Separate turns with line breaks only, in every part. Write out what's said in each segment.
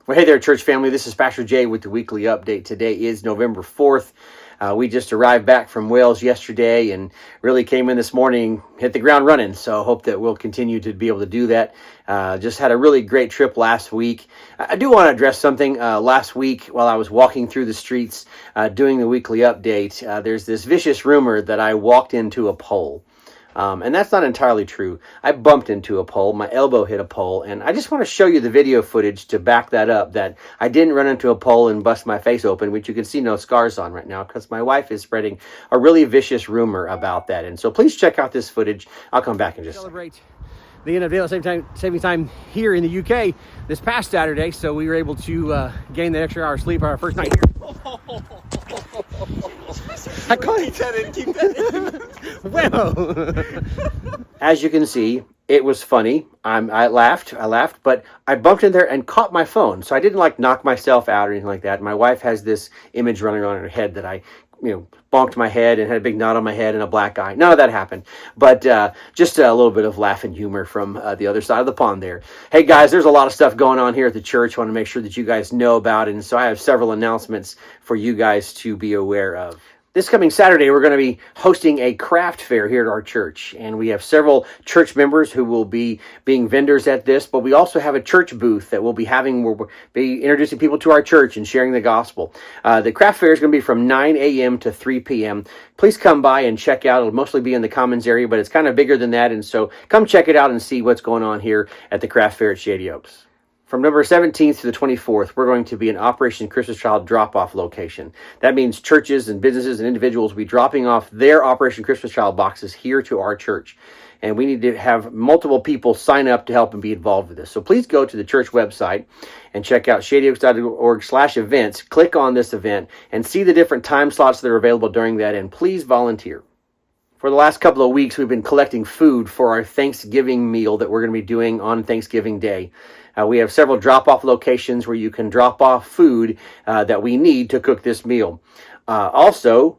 Well, hey there, church family. This is Pastor Jay with the weekly update. Today is November 4th. We just arrived back from Wales yesterday and really came in this morning, hit the ground running. So I hope that we'll continue to be able to do that. Just had a really great trip last week. I do want to address something. Last week, while I was walking through the streets doing the weekly update, there's this vicious rumor that I walked into a pole. And that's not entirely true. I bumped into a pole. My elbow hit a pole. And I just want to show you the video footage to back that up, that I didn't run into a pole and bust my face open, which you can see no scars on right now because my wife is spreading a really vicious rumor about that. And so please check out this footage. I'll come back and just celebrate the end of daylight saving time here in the UK this past Saturday. So we were able to gain the extra hour of sleep on our first night here. I can't keep that in. Well, as you can see, it was funny. I laughed, but I bumped in there and caught my phone. So I didn't knock myself out or anything like that. My wife has this image running on her head that I bonked my head and had a big knot on my head and a black eye. None of that happened, but just a little bit of laugh and humor from the other side of the pond there. Hey guys, there's a lot of stuff going on here at the church. I want to make sure that you guys know about it, and so I have several announcements for you guys to be aware of. This coming Saturday, we're going to be hosting a craft fair here at our church, and we have several church members who will be being vendors at this, but we also have a church booth that we'll be having where we'll be introducing people to our church and sharing the gospel. The craft fair is going to be from 9 a.m. to 3 p.m. Please come by and check out. It'll mostly be in the commons area, but it's kind of bigger than that, and so come check it out and see what's going on here at the craft fair at Shady Oaks. From November 17th to the 24th, we're going to be an Operation Christmas Child drop-off location. That means churches and businesses and individuals will be dropping off their Operation Christmas Child boxes here to our church. And we need to have multiple people sign up to help and be involved with this. So please go to the church website and check out shadyoaks.org/events. Click on this event and see the different time slots that are available during that, and please volunteer. For the last couple of weeks, we've been collecting food for our Thanksgiving meal that we're going to be doing on Thanksgiving Day. We have several drop-off locations where you can drop off food that we need to cook this meal. Also,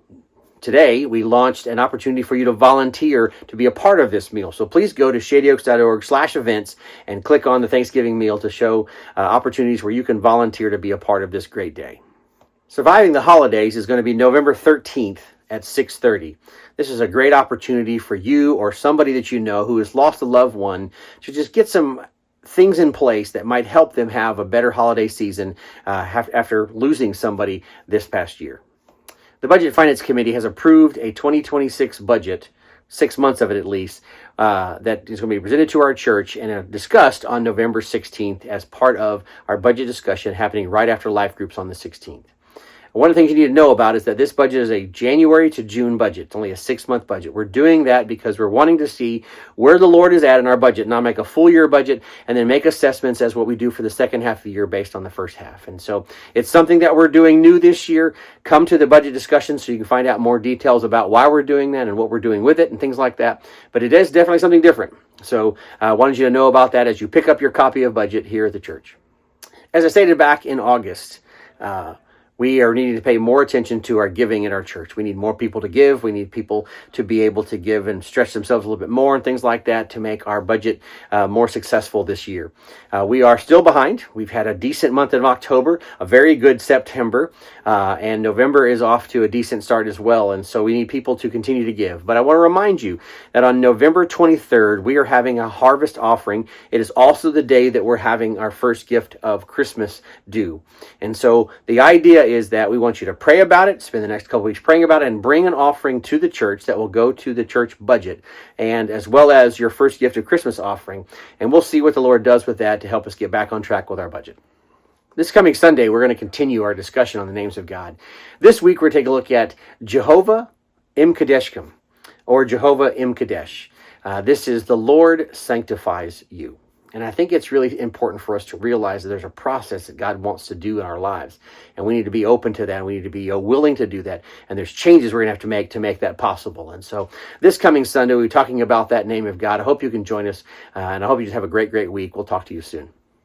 today, we launched an opportunity for you to volunteer to be a part of this meal. So please go to shadyoaks.org/events and click on the Thanksgiving meal to show opportunities where you can volunteer to be a part of this great day. Surviving the Holidays is going to be November 13th at 6:30. This is a great opportunity for you or somebody that you know who has lost a loved one to just get some things in place that might help them have a better holiday season after losing somebody this past year. The Budget and Finance Committee has approved a 2026 budget, 6 months of it at least, that is going to be presented to our church and discussed on November 16th as part of our budget discussion happening right after life groups on the 16th. One of the things you need to know about is that this budget is a January to June budget. It's only a 6-month budget. We're doing that because we're wanting to see where the Lord is at in our budget, not make a full year budget and then make assessments as what we do for the second half of the year based on the first half. And so it's something that we're doing new this year. Come to the budget discussion so you can find out more details about why we're doing that and what we're doing with it and things like that. But it is definitely something different. So I wanted you to know about that as you pick up your copy of budget here at the church. As I stated back in August, we are needing to pay more attention to our giving at our church. We need more people to give. We need people to be able to give and stretch themselves a little bit more and things like that to make our budget more successful this year. We are still behind. We've had a decent month in October, a very good September, and November is off to a decent start as well. And so we need people to continue to give. But I want to remind you that on November 23rd, we are having a harvest offering. It is also the day that we're having our first gift of Christmas due. And so the idea is that we want you to pray about it, spend the next couple weeks praying about it, and bring an offering to the church that will go to the church budget, and as well as your first gift of Christmas offering. And we'll see what the Lord does with that to help us get back on track with our budget. This coming Sunday, we're going to continue our discussion on the names of God. This week, we're taking a look at Jehovah Imkadeshkim, or Jehovah Imkadesh. This is the Lord sanctifies you. And I think it's really important for us to realize that there's a process that God wants to do in our lives. And we need to be open to that. And we need to be willing to do that. And there's changes we're going to have to make that possible. And so this coming Sunday, we'll be talking about that name of God. I hope you can join us. And I hope you just have a great, great week. We'll talk to you soon.